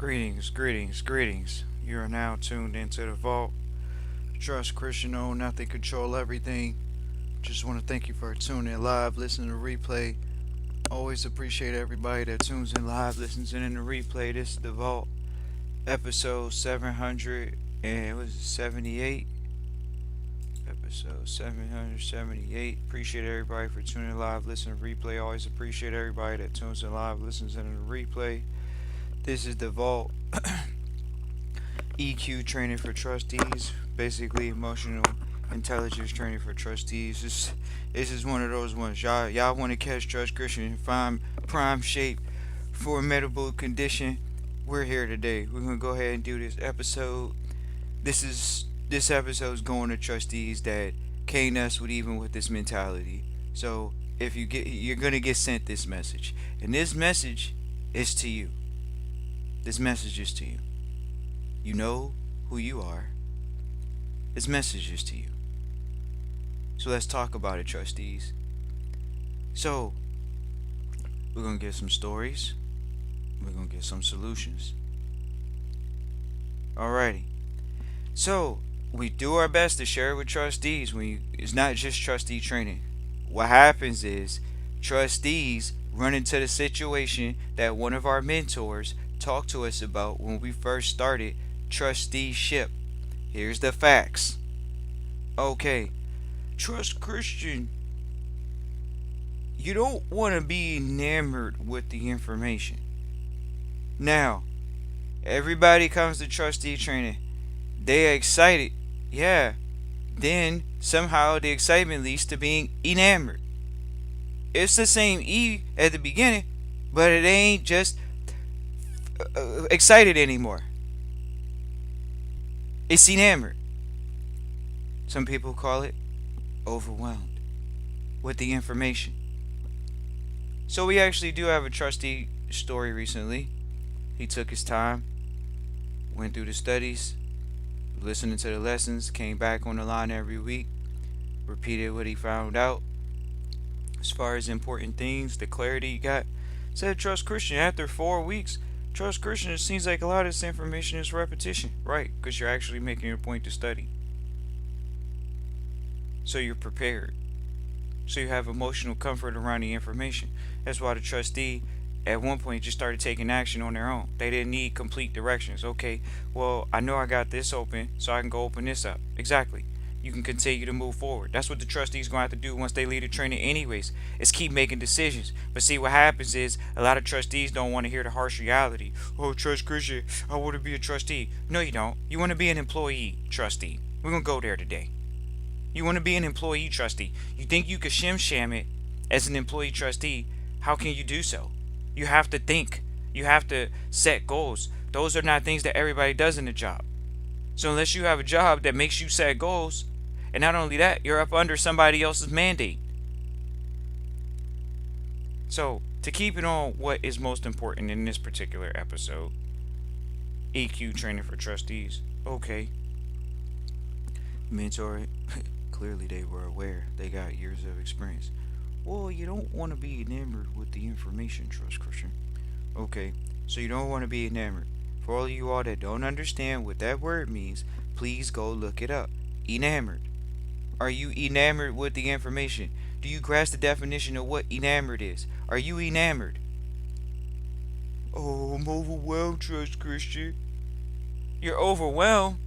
Greetings, greetings, greetings. You are now tuned into the vault. Trust Christian, own nothing, control everything. Just want to thank you for tuning in live, listening to replay. Always appreciate everybody that tunes in live, listens in the replay. This is the vault, episode 700 and was it 78? Episode 778. Appreciate everybody for tuning in live, listening to replay. Always appreciate everybody that tunes in live, listens in the replay. This is the vault. EQ training for trustees, basically emotional intelligence training for trustees. This is one of those ones. Y'all want to catch Trust Christian and find prime shape for a medical condition. We're here today. We're gonna go ahead and do this episode. This episode is going to trustees that can't us with even with this mentality. So if you're gonna get sent this message, and this message is to you. This message is to you. You know who you are. This message is to you. So let's talk about it, trustees. So, we're going to get some stories. We're going to get some solutions. Alrighty. So, we do our best to share it with trustees. It's not just trustee training. What happens is, trustees run into the situation that one of our mentors talked to us about when we first started trusteeship. Here's the facts. Okay, Trust Christian, you don't want to be enamored with the information. Now, everybody comes to trustee training. They are excited. Yeah. Then, somehow, the excitement leads to being enamored. It's the same E at the beginning, but it ain't just excited anymore. It's enamored. Some people call it overwhelmed with the information. So we actually do have a trustee story recently. He took his time, went through the studies, listening to the lessons, came back on the line every week, repeated what he found out. As far as important things, the clarity he got, said Trust Christian after 4 weeks. Trust Christian, it seems like a lot of this information is repetition. Right, because you're actually making a point to study. So you're prepared. So you have emotional comfort around the information. That's why the trustee at one point just started taking action on their own. They didn't need complete directions. Okay, well, I know I got this open, so I can go open this up. Exactly. You can continue to move forward. That's what the trustees going to have to do once they leave the training anyways, is keep making decisions. But see, what happens is a lot of trustees don't want to hear the harsh reality. Oh, Trust Christian, I want to be a trustee. No, you don't. You want to be an employee trustee. We're going to go there today. You want to be an employee trustee. You think you could sham it as an employee trustee. How can you do so? You have to think. You have to set goals. Those are not things that everybody does in a job. So unless you have a job that makes you set goals, and not only that, you're up under somebody else's mandate. So, to keep it on what is most important in this particular episode, EQ training for trustees. Okay. Mentor, clearly they were aware. They got years of experience. Well, you don't want to be enamored with the information, Trust Christian. Okay, so you don't want to be enamored. For all of you all that don't understand what that word means, please go look it up. Enamored. Are you enamored with the information? Do you grasp the definition of what enamored is? Are you enamored? Oh, I'm overwhelmed, Trust Christian. You're overwhelmed?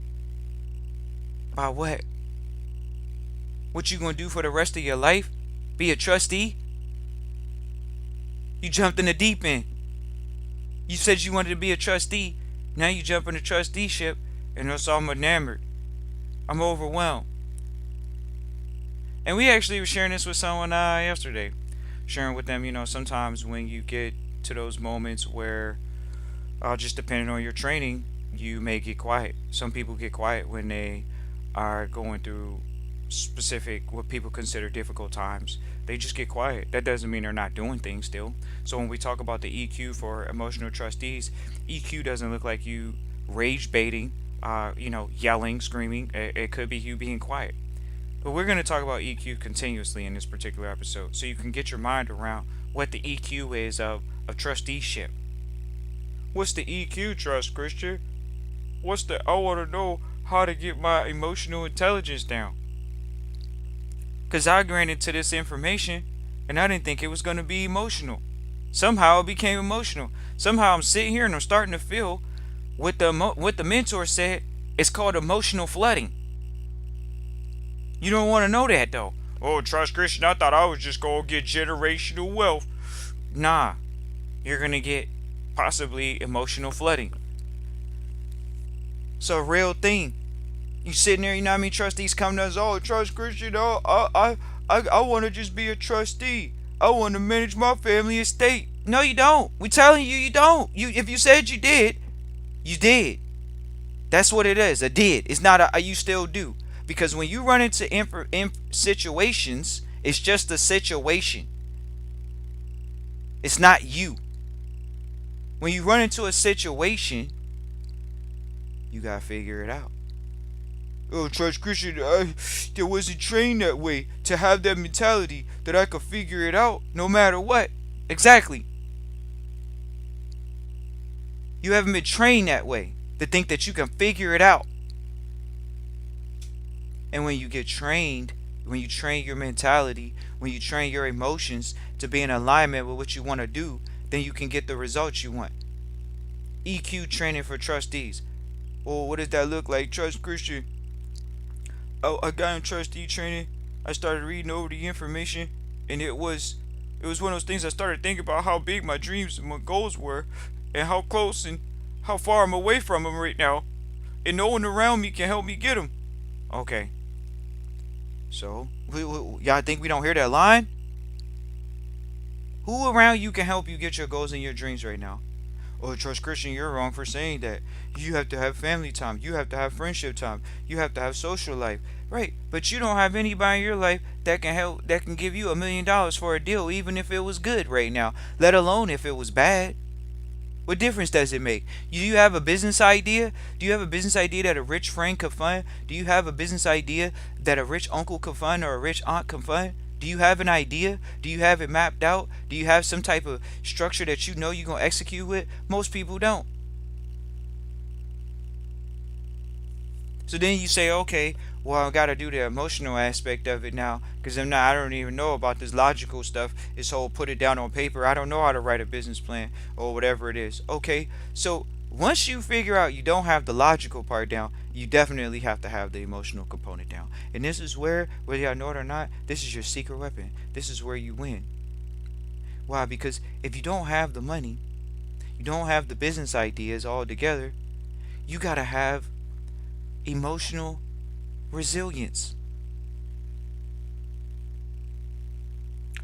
By what? What you gonna do for the rest of your life? Be a trustee? You jumped in the deep end. You said you wanted to be a trustee. Now you jump in the trusteeship, and so I'm enamored. I'm overwhelmed. And we actually were sharing this with someone yesterday. Sharing with them, sometimes when you get to those moments where, just depending on your training, you may get quiet. Some people get quiet when they are going through specific, what people consider difficult times. They just get quiet. That doesn't mean they're not doing things still. So when we talk about the EQ for emotional trustees, EQ doesn't look like you rage baiting, yelling, screaming. It could be you being quiet. But we're going to talk about EQ continuously in this particular episode, so you can get your mind around what the EQ is of trusteeship. What's the EQ, Trust Christian? I want to know how to get my emotional intelligence down. Because I ran into this information and I didn't think it was going to be emotional. Somehow it became emotional. Somehow I'm sitting here and I'm starting to feel what the mentor said. It's called emotional flooding. You don't want to know that though. Oh, Trust Christian, I thought I was just going to get generational wealth. Nah, you're going to get possibly emotional flooding. It's a real thing. You sitting there, you know what I mean? Trustees come to us, oh, Trust Christian, oh, I want to just be a trustee. I want to manage my family estate. No, you don't. We telling you, you don't. If you said you did, you did. That's what it is. A did. It's not a you still do. Because when you run into situations, it's just a situation. It's not you. When you run into a situation, you gotta figure it out. Oh, Trust Christian, I wasn't trained that way to have that mentality that I could figure it out no matter what. Exactly. You haven't been trained that way to think that you can figure it out. And when you get trained, when you train your mentality, when you train your emotions to be in alignment with what you want to do, then you can get the results you want. EQ training for trustees. Oh, what does that look like? Trust Christian. Oh, I got in trustee training. I started reading over the information, and it was one of those things. I started thinking about how big my dreams and my goals were, and how close and how far I'm away from them right now, and no one around me can help me get them. Okay, so y'all think we don't hear that line? Who around you can help you get your goals and your dreams right now? Oh, Trust Christian, you're wrong for saying that. You have to have family time. You have to have friendship time. You have to have social life. Right, but you don't have anybody in your life that can help, that can give you $1 million for a deal, even if it was good right now, let alone if it was bad. What difference does it make? Do you have a business idea? Do you have a business idea that a rich friend could fund? Do you have a business idea that a rich uncle could fund or a rich aunt could fund? Do you have an idea? Do you have it mapped out? Do you have some type of structure that you know you're going to execute with? Most people don't. So then you say, okay, well, I got to do the emotional aspect of it now, because I don't even know about this logical stuff. This whole put it down on paper. I don't know how to write a business plan or whatever it is. Okay, so once you figure out you don't have the logical part down, you definitely have to have the emotional component down. And this is where, whether y'all know it or not, this is your secret weapon. This is where you win. Why? Because if you don't have the money, you don't have the business ideas all together, you got to have emotional resilience.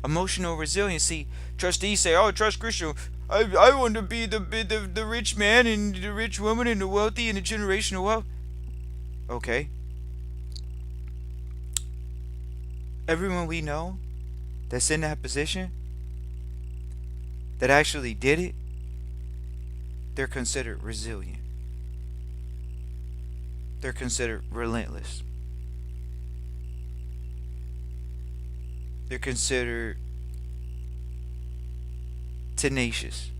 Emotional resiliency. Trustees say, "Oh, Trust Christian, I want to be the rich man and the rich woman and the wealthy and the generational wealth." Okay. Everyone we know that's in that position that actually did it, they're considered resilient. They're considered relentless. They're considered tenacious.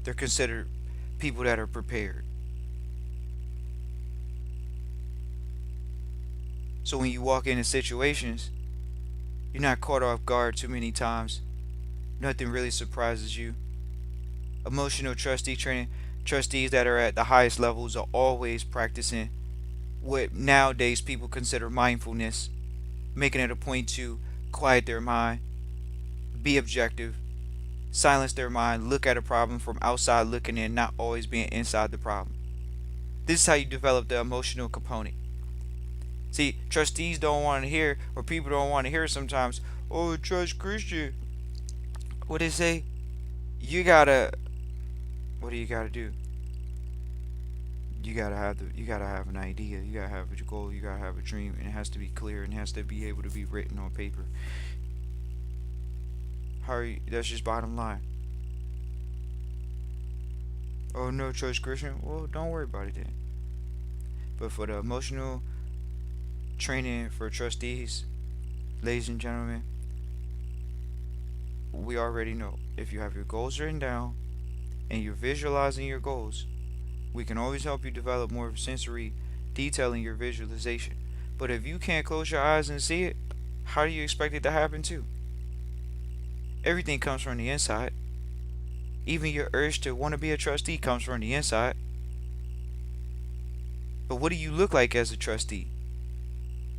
They're considered people that are prepared. So when you walk into situations, you're not caught off guard too many times. Nothing really surprises you. Emotional trustee training. Trustees that are at the highest levels are always practicing what nowadays people consider mindfulness, making it a point to quiet their mind, be objective, silence their mind, look at a problem from outside looking in, not always being inside the problem. This is how you develop the emotional component. See, trustees don't want to hear, or people don't want to hear sometimes, oh, Trust Christian. What they say? What do you gotta do? You gotta have an idea. You gotta have a goal. You gotta have a dream, and it has to be clear and it has to be able to be written on paper. That's just bottom line. Oh no, Trust Christian. Well, don't worry about it then. But for the emotional training for trustees, ladies and gentlemen, we already know. If you have your goals written down and you're visualizing your goals, we can always help you develop more sensory detail in your visualization. But if you can't close your eyes and see it, how do you expect it to happen too? Everything comes from the inside. Even your urge to want to be a trustee comes from the inside. But what do you look like as a trustee?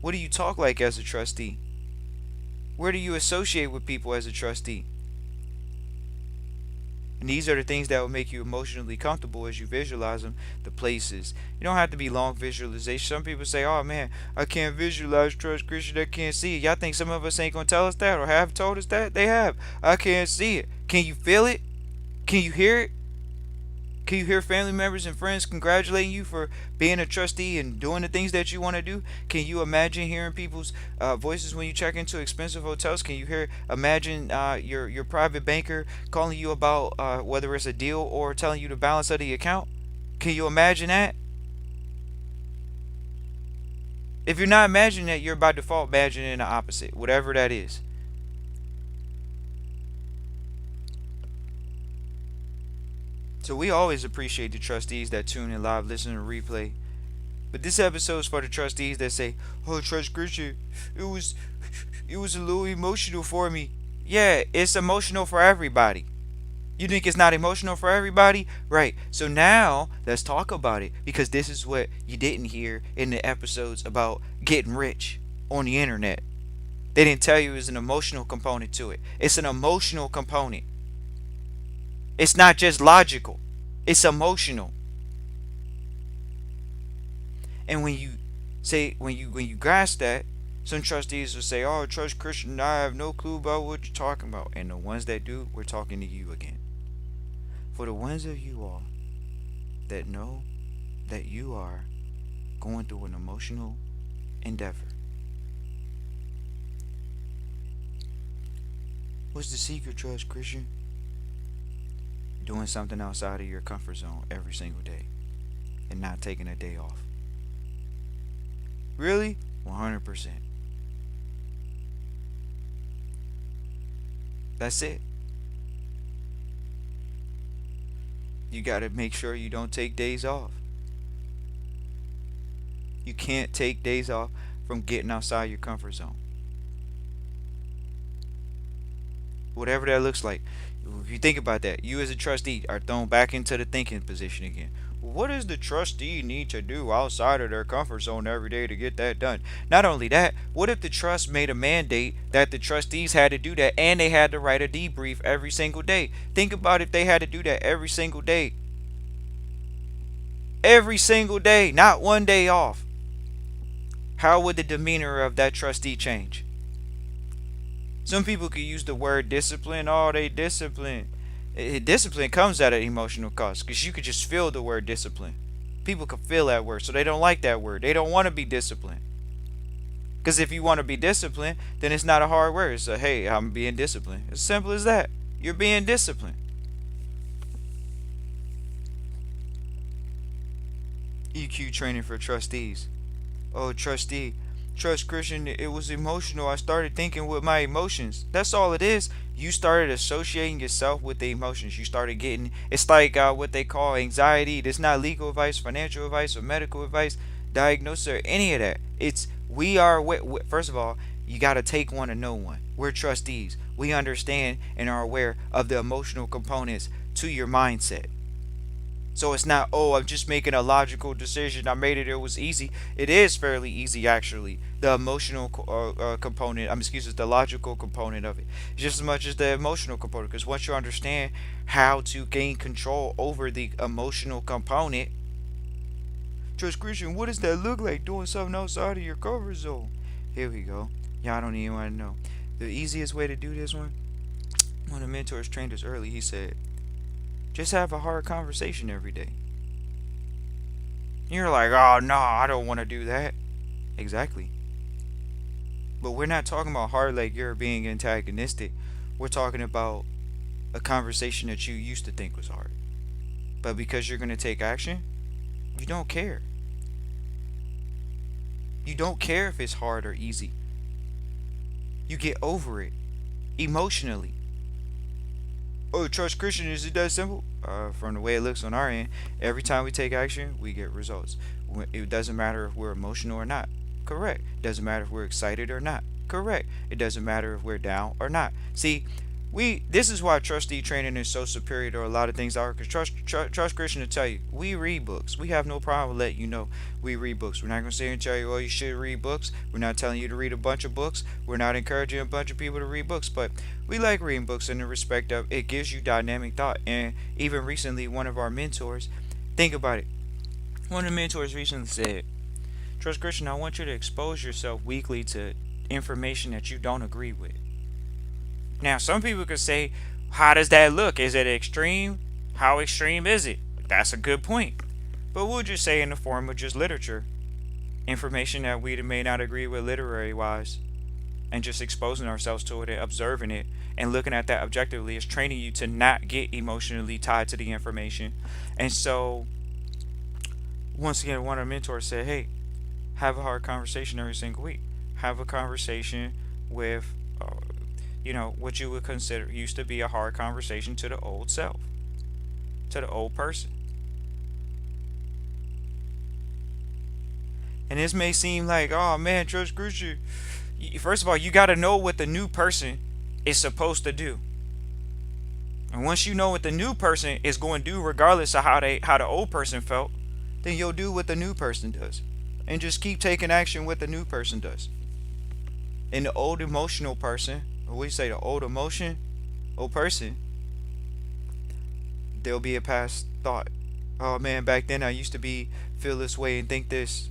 What do you talk like as a trustee? Where do you associate with people as a trustee? And these are the things that will make you emotionally comfortable as you visualize them, the places. You don't have to be long visualization. Some people say, oh man, I can't visualize trust Christian, I can't see it. Y'all think some of us ain't gonna tell us that or have told us that? They have. I can't see it. Can you feel it? Can you hear it? Can you hear family members and friends congratulating you for being a trustee and doing the things that you want to do? Can you imagine hearing people's voices when you check into expensive hotels? Can you imagine your private banker calling you about whether it's a deal or telling you the balance of the account? Can you imagine that? If you're not imagining that, you're by default imagining the opposite, whatever that is. So we always appreciate the trustees that tune in live, listen to replay. But this episode is for the trustees that say, "Oh, Trust Christian, it was, it was a little emotional for me." Yeah, it's emotional for everybody. You think it's not emotional for everybody? Right. So now let's talk about it because this is what you didn't hear in the episodes about getting rich on the internet. They didn't tell you there's an emotional component to it. It's an emotional component. It's not just logical. It's emotional. And when you grasp that, some trustees will say, "Oh, Trust Christian, I have no clue about what you're talking about." And the ones that do, we're talking to you again. For the ones of you all that know that you are going through an emotional endeavor, what's the secret, Trust Christian? Doing something outside of your comfort zone every single day and not taking a day off. Really? 100%. That's it. You got to make sure you don't take days off. You can't take days off from getting outside your comfort zone. Whatever that looks like. If you think about that, you as a trustee are thrown back into the thinking position again. What does the trustee need to do outside of their comfort zone every day to get that done? Not only that, what if the trust made a mandate that the trustees had to do that and they had to write a debrief every single day? Think about if they had to do that every single day. Every single day, not one day off. How would the demeanor of that trustee change? Some people could use the word discipline. Oh, they discipline. Discipline comes at an emotional cost because you could just feel the word discipline. People can feel that word, so they don't like that word. They don't want to be disciplined. Because if you want to be disciplined, then it's not a hard word. It's hey, I'm being disciplined. As simple as that. You're being disciplined. EQ training for trustees. Oh, trustee, Trust Christian, it was emotional. I started thinking with my emotions. That's all it is. You started associating yourself with the emotions. You started getting, it's like what they call anxiety. It's not legal advice, financial advice, or medical advice, diagnosis, or any of that. It's, we are, first of all, you got to take one to know one. We're trustees. We understand and are aware of the emotional components to your mindset. So it's not, oh, I'm just making a logical decision. I made it. It was easy. It is fairly easy, actually. The emotional component, excuse me, the logical component of it, just as much as the emotional component. Because once you understand how to gain control over the emotional component, Trust Christian, what does that look like doing something outside of your comfort zone? Here we go. Y'all don't even want to know. The easiest way to do this one of the mentors trained us early. He said, just have a hard conversation every day. You're like, oh no, I don't want to do that. Exactly. But we're not talking about hard like you're being antagonistic. We're talking about a conversation that you used to think was hard. But because you're going to take action, you don't care. You don't care if it's hard or easy. You get over it emotionally. Oh, trust Christian, is it that simple? From the way it looks on our end, every time we take action, we get results. It doesn't matter if we're emotional or not. Correct. It doesn't matter if we're excited or not. Correct. It doesn't matter if we're down or not. See, this is why trustee training is so superior to a lot of things are, because trust Christian to tell you, we read books. We have no problem letting you know we read books. We're not going to sit here and tell you, oh, you should read books. We're not telling you to read a bunch of books. We're not encouraging a bunch of people to read books, but we like reading books in the respect of it gives you dynamic thought. And even recently, one of our mentors, think about it, one of the mentors recently said, Trust Christian, I want you to expose yourself weekly to information that you don't agree with. Now, some people could say, how does that look? Is it extreme? How extreme is it? That's a good point. But we'll just say in the form of just literature, information that we may not agree with literary wise, and just exposing ourselves to it and observing it and looking at that objectively is training you to not get emotionally tied to the information. And so, once again, one of our mentors said, hey, have a hard conversation every single week. Have a conversation with, what you would consider used to be a hard conversation to the old self, to the old person. And this may seem like, oh man, Trust Christian. First of all, you got to know what the new person is supposed to do. And once you know what the new person is going to do, regardless of how the old person felt, then you'll do what the new person does, and just keep taking action what the new person does. And the old emotional person, or we say the old person, there'll be a past thought. Oh man, back then I used to feel this way and think this.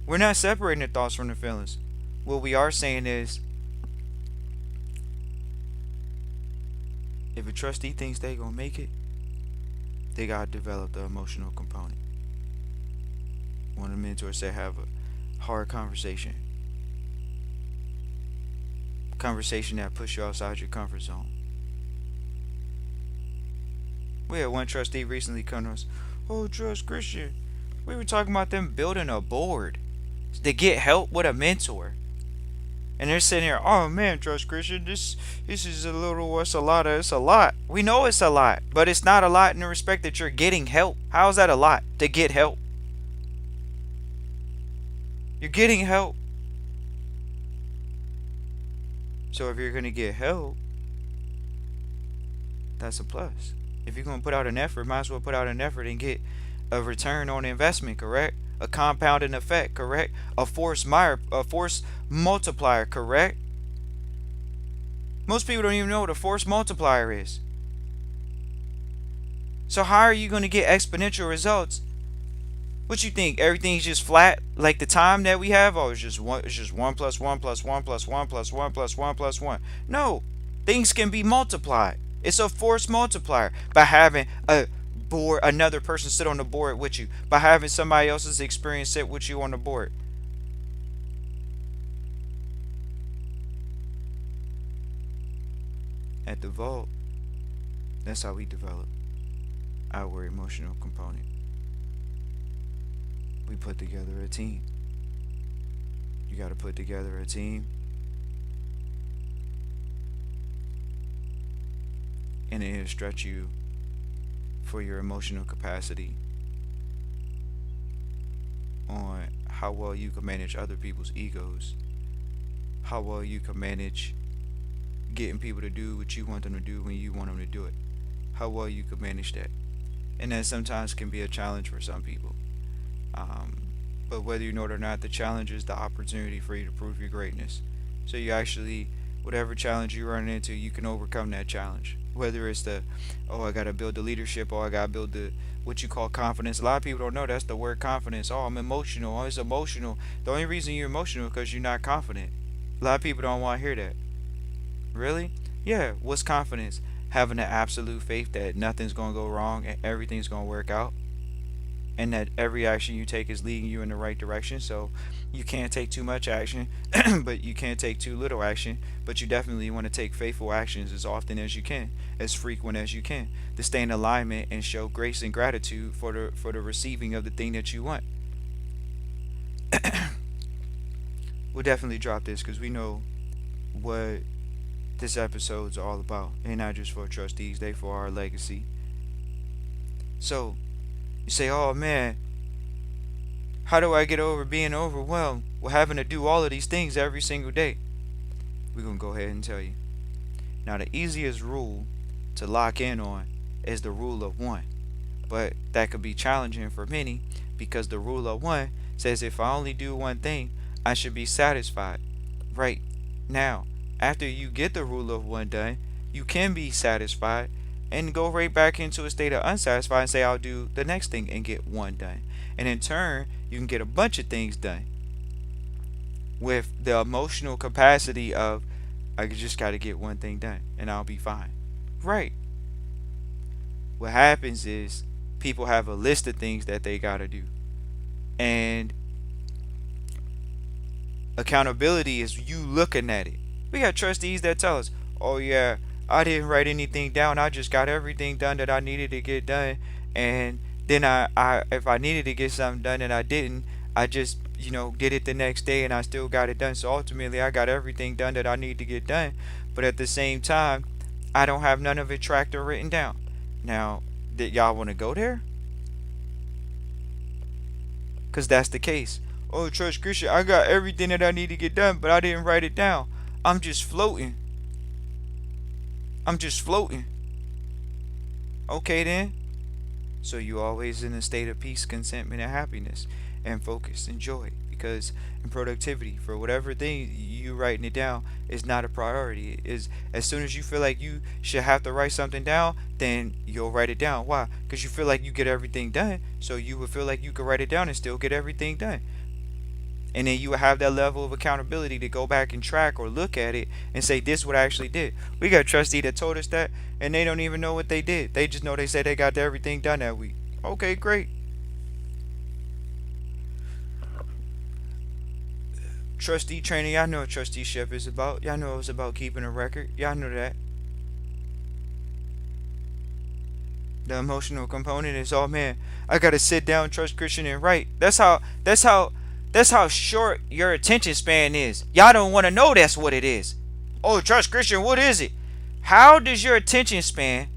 We're not separating the thoughts from the feelings. What we are saying is, if a trustee thinks they gonna make it, they gotta develop the emotional component. One of the mentors said, have a hard conversation. Conversation that push you outside your comfort zone. We had one trustee recently come to us. Oh, Trust Christian, we were talking about them building a board to get help with a mentor. And they're sitting here, oh man, Trust Christian, this is a little, it's a lot. We know it's a lot, but it's not a lot in the respect that you're getting help. How is that a lot to get help? You're getting help. So if you're going to get help, that's a plus. If you're going to put out an effort, might as well put out an effort and get a return on investment, correct? A compounding effect, correct? A force multiplier, correct? Most people don't even know what a force multiplier is. So how are you going to get exponential results? What you think? Everything's just flat, like the time that we have? Oh, it's just one. It's just 1 plus 1 plus 1 plus 1 plus 1 plus 1 plus 1. No, things can be multiplied. It's a force multiplier by having another person sit on the board with you, by having somebody else's experience sit with you on the board. At the vault, that's how we develop our emotional component. We put together a team. You got to put together a team, and it'll stretch you for your emotional capacity on how well you can manage other people's egos, how well you can manage getting people to do what you want them to do when you want them to do it, how well you can manage that. And that sometimes can be a challenge for some people. But whether you know it or not, the challenge is the opportunity for you to prove your greatness. So you actually, whatever challenge you run into, you can overcome that challenge. Whether it's I gotta build the leadership, or I gotta build what you call confidence. A lot of people don't know that's the word confidence. Oh, I'm emotional. Oh, it's emotional. The only reason you're emotional is because you're not confident. A lot of people don't want to hear that. Really? Yeah. What's confidence? Having an absolute faith that nothing's gonna go wrong and everything's gonna work out, and that every action you take is leading you in the right direction. So you can't take too much action, but you can't take too little action. But you definitely want to take faithful actions as often as you can, as frequent as you can, to stay in alignment and show grace and gratitude for the receiving of the thing that you want. We'll definitely drop this because we know what this episode's all about. And not just for trustees, they for our legacy. So you say, oh man, how do I get over being overwhelmed with having to do all of these things every single day? We're gonna go ahead and tell you. Now the easiest rule to lock in on is the rule of one. But that could be challenging for many because the rule of one says if I only do one thing, I should be satisfied. Right now, after you get the rule of one done, you can be satisfied and go right back into a state of unsatisfied and say, I'll do the next thing and get one done. And in turn, you can get a bunch of things done with the emotional capacity of, I just got to get one thing done and I'll be fine. Right. What happens is people have a list of things that they got to do. And accountability is you looking at it. We got trustees that tell us, oh yeah, I didn't write anything down. I just got everything done that I needed to get done. And then I if I needed to get something done and I didn't, I just, did it the next day and I still got it done. So ultimately I got everything done that I need to get done. But at the same time, I don't have none of it tracked or written down. Now, did y'all want to go there? Because that's the case. Oh, Trust Christian, I got everything that I need to get done, but I didn't write it down. I'm just floating. I'm just floating. Okay then. So you always in a state of peace, contentment, and happiness, and focus and joy. Because in productivity, for whatever thing you writing it down is not a priority. It is as soon as you feel like you should have to write something down, then you'll write it down. Why? Because you feel like you get everything done. So you would feel like you could write it down and still get everything done. And then you have that level of accountability to go back and track or look at it and say, this is what I actually did. We got a trustee that told us that, and they don't even know what they did. They just know they said they got everything done that week. Okay, great. Trustee training, y'all know what trusteeship is about. Y'all know it's about keeping a record. Y'all know that. The emotional component is, oh man, I gotta sit down, trust Christian, and write. That's how short your attention span is. Y'all don't want to know that's what it is. Oh, trust Christian, what is it? How does your attention span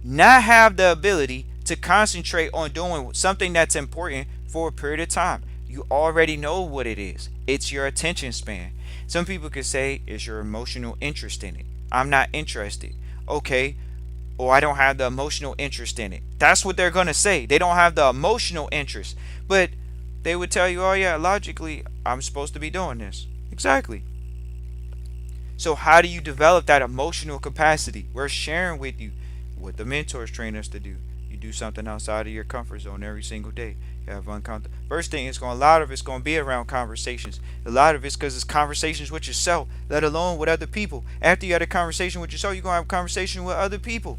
not have the ability to concentrate on doing something that's important for a period of time? You already know what it is. It's your attention span. Some people could say it's your emotional interest in it. I'm not interested. Okay, or I don't have the emotional interest in it. That's what they're going to say. They don't have the emotional interest. But they would tell you, oh yeah, logically, I'm supposed to be doing this. Exactly. So how do you develop that emotional capacity? We're sharing with you what the mentors train us to do. You do something outside of your comfort zone every single day. You have uncomfortable. First thing, a lot of it's going to be around conversations. A lot of it's because it's conversations with yourself, let alone with other people. After you had a conversation with yourself, you're going to have a conversation with other people.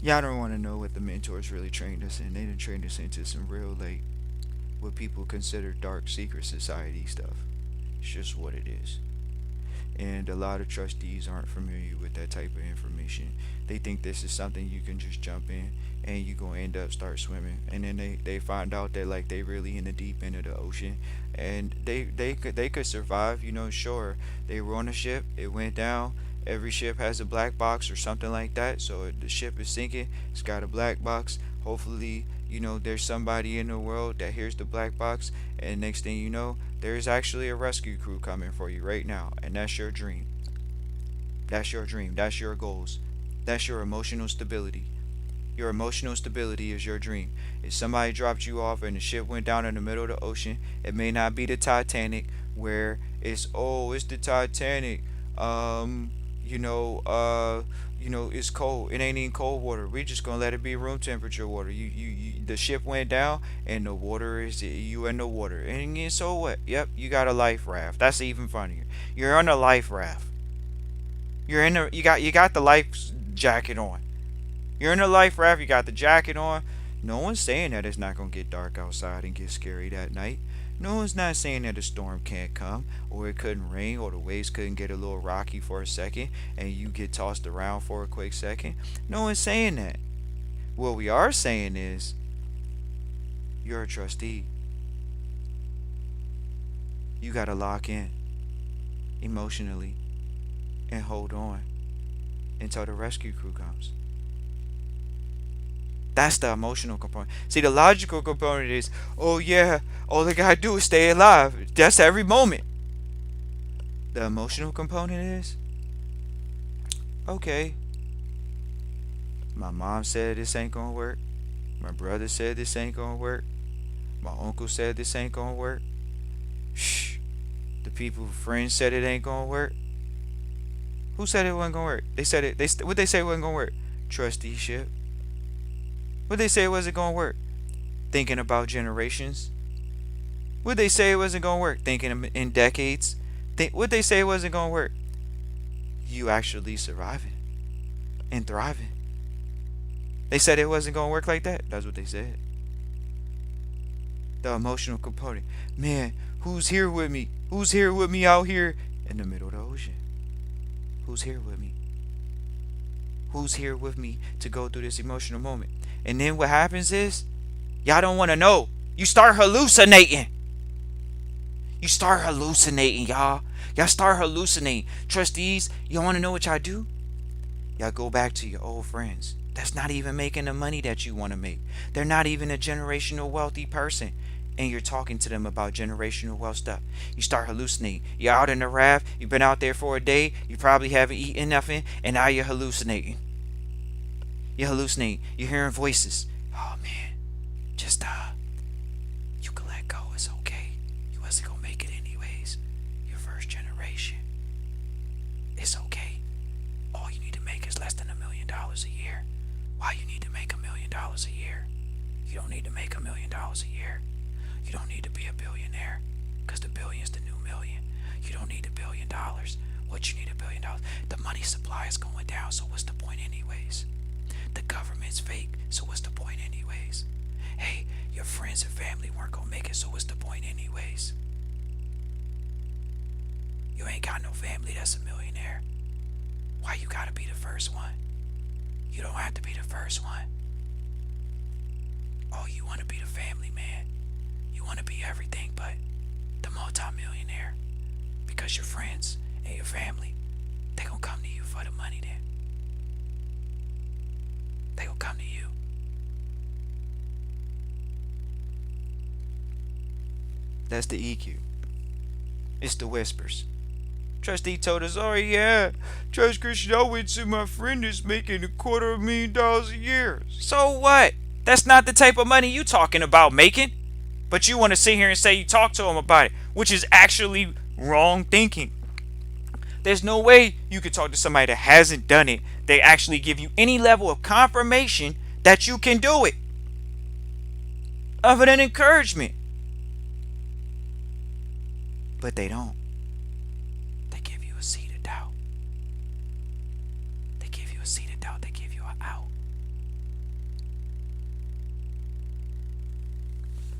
Y'all don't want to know what the mentors really trained us in. They done trained us into some real, what people consider dark secret society stuff. It's just what it is. And a lot of trustees aren't familiar with that type of information. They think this is something you can just jump in and you gonna end up start swimming, and then they find out that they really in the deep end of the ocean, and they could survive. Sure, they were on a ship, it went down. Every ship has a black box or something like that. So if the ship is sinking, it's got a black box. Hopefully, there's somebody in the world that hears the black box, and next thing you know, there's actually a rescue crew coming for you right now, and that's your dream. That's your dream. That's your goals. That's your emotional stability. Your emotional stability is your dream. If somebody dropped you off and the ship went down in the middle of the ocean, it may not be the Titanic where it's the Titanic. It's cold. It ain't even cold water. We just gonna let it be room temperature water. The ship went down and the water is you in the water. And so what? Yep, you got a life raft. That's even funnier. You're on a life raft. You got the life jacket on. You're in a life raft, you got the jacket on. No one's saying that it's not gonna get dark outside and get scary that night. No one's not saying that a storm can't come, or it couldn't rain, or the waves couldn't get a little rocky for a second, and you get tossed around for a quick second. No one's saying that. What we are saying is, you're a trustee. You gotta lock in. emotionally and hold on until the rescue crew comes. That's the emotional component. See, the logical component is, oh yeah, all they gotta do is stay alive. That's every moment. The emotional component is, okay, my mom said this ain't gonna work. My brother said this ain't gonna work. My uncle said this ain't gonna work. Shh. The people, friends said it ain't gonna work. Who said it wasn't gonna work? They said it. What they say it wasn't gonna work? Trusteeship. What they say it wasn't gonna work? Thinking about generations. What they say it wasn't gonna work? Thinking in decades. What they say it wasn't gonna work? You actually surviving and thriving. They said it wasn't gonna work like that. That's what they said. The emotional component. Man, who's here with me? Who's here with me out here in the middle of the ocean? Who's here with me? Who's here with me to go through this emotional moment? And then what happens is, y'all don't want to know. You start hallucinating. You start hallucinating, y'all. Y'all start hallucinating. Trustees, you want to know what y'all do? Y'all go back to your old friends. That's not even making the money that you want to make. They're not even a generational wealthy person. And you're talking to them about generational wealth stuff. You start hallucinating. You're out in the raft. You've been out there for a day. You probably haven't eaten nothing. And now you're hallucinating. You're hallucinating. You're hearing voices. Oh man, just you can let go. It's okay. You wasn't gonna make it anyways. You're first generation. It's okay. All you need to make is less than $1 million a year. Why you need to make $1 million a year? You don't need to make $1 million a year. You don't need to be a billionaire, because the billion's the new million. You don't need $1 billion. What you need $1 billion? The money supply is going down, so what's the point anyways? The government's fake, so what's the point anyways? Hey, your friends and family weren't gonna make it, so what's the point anyways? You ain't got no family that's a millionaire. Why you gotta be the first one? You don't have to be the first one. Oh, you wanna be the family man. You wanna be everything but the multi-millionaire. Because your friends and your family, they gonna come to you for the money then. They gonna come to you. That's the EQ. It's the whispers. Trustee told us, oh yeah, Trust Christian, I went to my friend that's making $250,000 a year. So what? That's not the type of money you talking about making. But you want to sit here and say you talk to him about it, which is actually wrong thinking. There's no way you could talk to somebody that hasn't done it. They actually give you any level of confirmation that you can do it, other than encouragement. But they don't. They give you a seed of doubt. They give you a seed of doubt. They give you an out.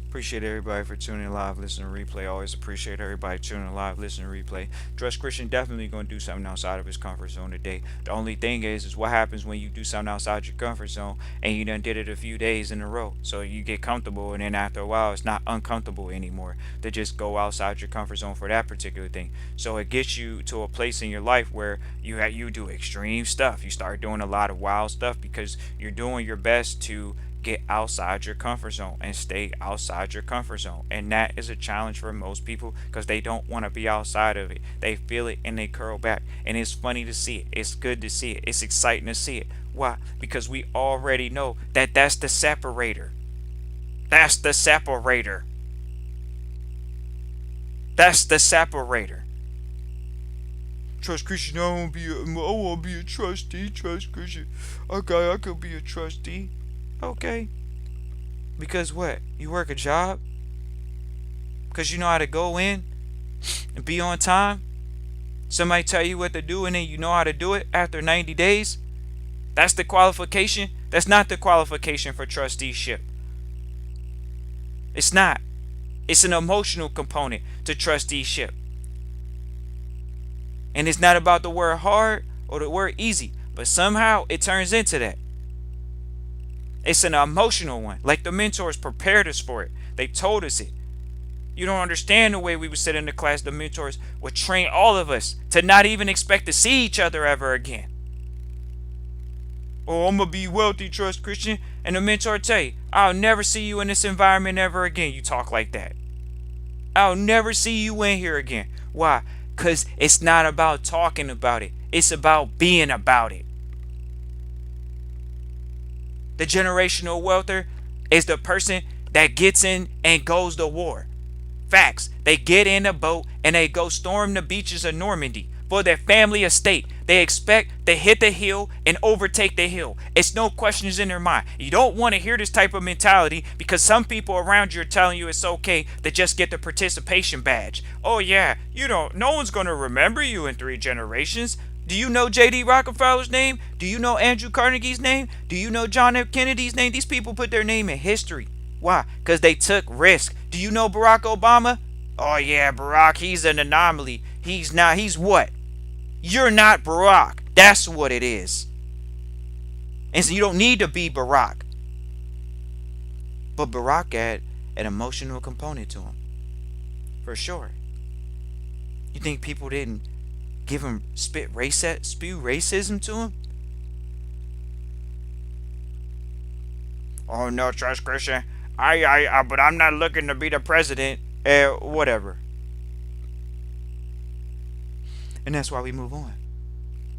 Appreciate everybody for tuning live, listening to replay. Always appreciate everybody tuning live, listening to replay. Trust Christian definitely going to do something outside of his comfort zone today. The only thing is what happens when you do something outside your comfort zone and you done did it a few days in a row. So you get comfortable, and then after a while, it's not uncomfortable anymore to just go outside your comfort zone for that particular thing. So it gets you to a place in your life where you do extreme stuff. You start doing a lot of wild stuff because you're doing your best to get outside your comfort zone and stay outside your comfort zone. And that is a challenge for most people because they don't want to be outside of it. They feel it and they curl back. And it's funny to see it. It's good to see it. It's exciting to see it. Why? Because we already know that that's the separator. That's the separator. That's the separator. Trust Christian, I want to be a trustee. Trust Christian. Okay, I could be a trustee. Okay. Because what? You work a job? Because you know how to go in and be on time? Somebody tell you what to do and then you know how to do it after 90 days? That's the qualification? That's not the qualification for trusteeship. It's not. It's an emotional component to trusteeship. And it's not about the word hard or the word easy, but somehow it turns into that. It's an emotional one. Like the mentors prepared us for it. They told us it. You don't understand the way we would sit in the class. The mentors would train all of us to not even expect to see each other ever again. Oh, I'm gonna be wealthy, trust Christian. And the mentor tell you, I'll never see you in this environment ever again. You talk like that. I'll never see you in here again. Why? Because it's not about talking about it. It's about being about it. The generational wealther is the person that gets in and goes to war. Facts. They get in a boat and they go storm the beaches of Normandy for their family estate. They expect to hit the hill and overtake the hill. It's no questions in their mind. You don't want to hear this type of mentality because some people around you are telling you it's okay to just get the participation badge. Oh yeah, no one's going to remember you in 3 generations. Do you know J.D. Rockefeller's name? Do you know Andrew Carnegie's name? Do you know John F. Kennedy's name? These people put their name in history. Why? Because they took risk. Do you know Barack Obama? Oh yeah, Barack, he's an anomaly. He's what? You're not Barack. That's what it is. And so you don't need to be Barack. But Barack had an emotional component to him. For sure. You think people didn't give him spew racism to him? Oh no, trust Christian. But I'm not looking to be the president. Whatever. And that's why we move on.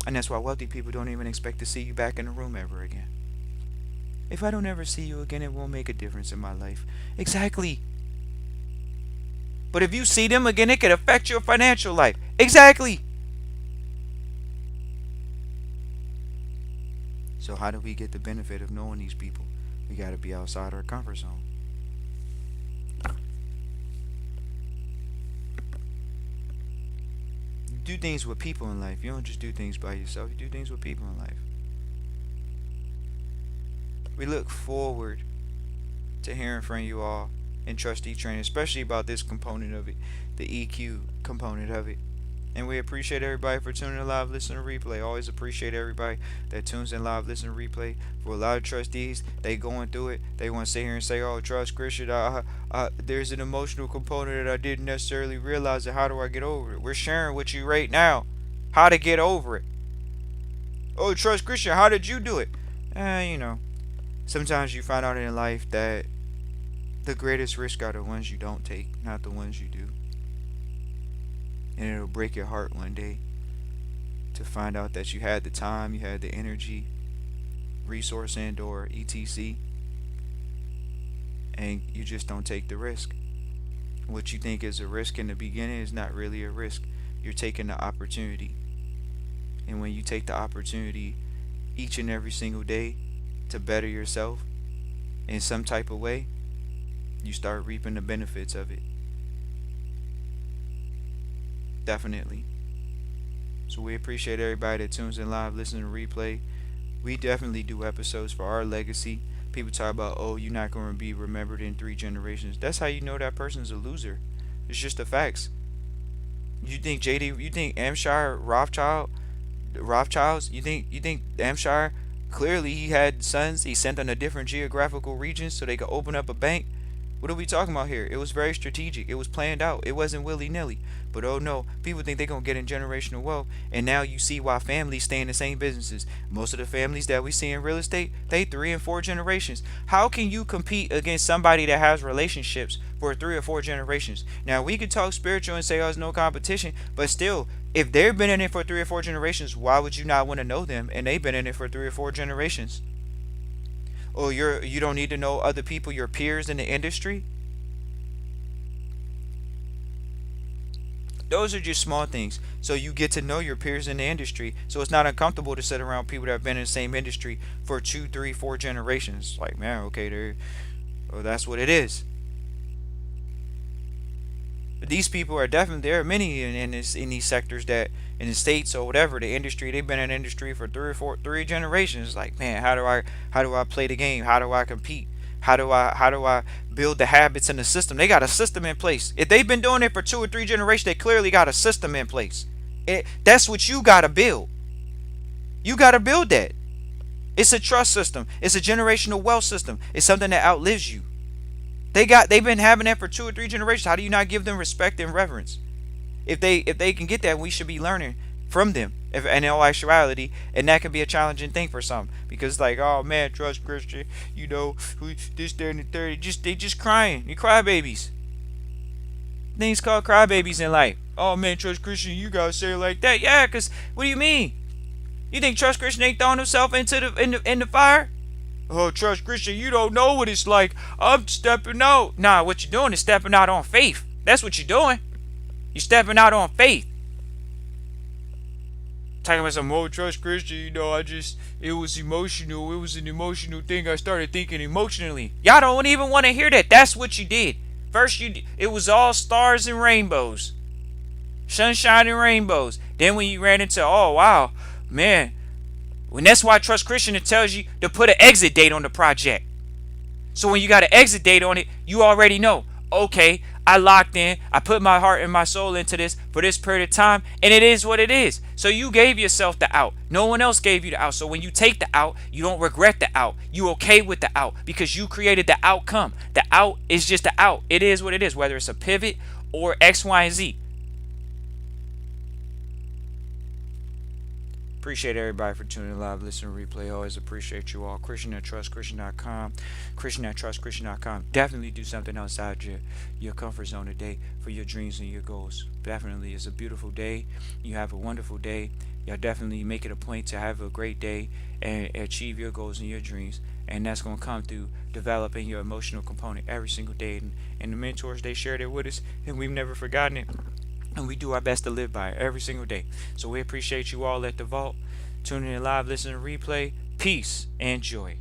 And that's why wealthy people don't even expect to see you back in the room ever again. If I don't ever see you again, it won't make a difference in my life. Exactly. But if you see them again, it could affect your financial life. Exactly. So how do we get the benefit of knowing these people? We got to be outside our comfort zone. You do things with people in life. You don't just do things by yourself. You do things with people in life. We look forward to hearing from you all in Trustee Training, especially about this component of it, the EQ component of it. And we appreciate everybody for tuning in live, listening, to replay. Always appreciate everybody that tunes in live, listening, to replay. For a lot of trustees, they going through it. They want to sit here and say, "Oh, trust Christian. There's an emotional component that I didn't necessarily realize. It. How do I get over it?" We're sharing with you right now how to get over it. Oh, trust Christian. How did you do it? Sometimes you find out in life that the greatest risks are the ones you don't take, not the ones you do. And it'll break your heart one day to find out that you had the time, you had the energy, resource and or etc. And you just don't take the risk. What you think is a risk in the beginning is not really a risk. You're taking the opportunity. And when you take the opportunity each and every single day to better yourself in some type of way, you start reaping the benefits of it. Definitely. So we appreciate everybody that tunes in live, listening to replay. We definitely do episodes for our legacy. People talk about, oh, you're not going to be remembered in 3 generations. That's how you know that person's a loser. It's just the facts. You think Hampshire Rothschilds, you think Hampshire, clearly he had sons, he sent them to different geographical regions so they could open up a bank? What are we talking about here? It was very strategic. It was planned out. It wasn't willy-nilly. But oh no, people think they're going to get in generational wealth. And now you see why families stay in the same businesses. Most of the families that we see in real estate, they 3 and 4 generations. How can you compete against somebody that has relationships for 3 or 4 generations? Now we could talk spiritual and say, oh, there's no competition. But still, if they've been in it for 3 or 4 generations, why would you not want to know them? And they've been in it for 3 or 4 generations. Oh, you don't need to know other people, your peers in the industry. Those are just small things. So you get to know your peers in the industry. So it's not uncomfortable to sit around people that have been in the same industry for 2, 3, 4 generations. Like, man, okay, that's what it is. But these people are definitely, there are many in these sectors that in the states or whatever, the industry, they've been in the industry for 3 generations. Like, man, how do I play the game? How do I compete? How do I build the habits in the system? They got a system in place. If they've been doing it for 2 or 3 generations, they clearly got a system in place. That's what you got to build. You got to build that. It's a trust system. It's a generational wealth system. It's something that outlives you. They've been having that for 2 or 3 generations. How do you not give them respect and reverence? If they can get that, we should be learning from them. If in all actuality, and that can be a challenging thing for some, because like, oh man, trust Christian, this, that, and the third. They just crying. You crybabies. Things called crybabies in life. Oh man, trust Christian, you gotta say it like that. Yeah, cause what do you mean? You think trust Christian ain't throwing himself into the fire? Oh, trust Christian, you don't know what it's like. I'm stepping out. Nah, what you're doing is stepping out on faith. That's what you're doing. You're stepping out on faith. Talking about some old trust Christian, it was emotional. It was an emotional thing. I started thinking emotionally. Y'all don't even want to hear that. That's what you did. First, it was all stars and rainbows, sunshine and rainbows. Then when you ran into, oh wow, man, when that's why Trust Christian, it tells you to put an exit date on the project. So when you got an exit date on it, you already know, okay, I locked in, I put my heart and my soul into this for this period of time, and it is what it is. So you gave yourself the out. No one else gave you the out. So when you take the out, you don't regret the out. You okay with the out because you created the outcome. The out is just the out. It is what it is, whether it's a pivot or X, Y, and Z. Appreciate everybody for tuning in live, listening, replay. Always appreciate you all. Christian at TrustChristian.com. Christian at TrustChristian.com. Definitely do something outside your comfort zone today for your dreams and your goals. Definitely. It's a beautiful day. You have a wonderful day. Y'all definitely make it a point to have a great day and achieve your goals and your dreams. And that's going to come through developing your emotional component every single day. And the mentors, they shared it with us, and we've never forgotten it. And we do our best to live by it every single day. So we appreciate you all at the vault. Tuning in live, listening to replay. Peace and joy.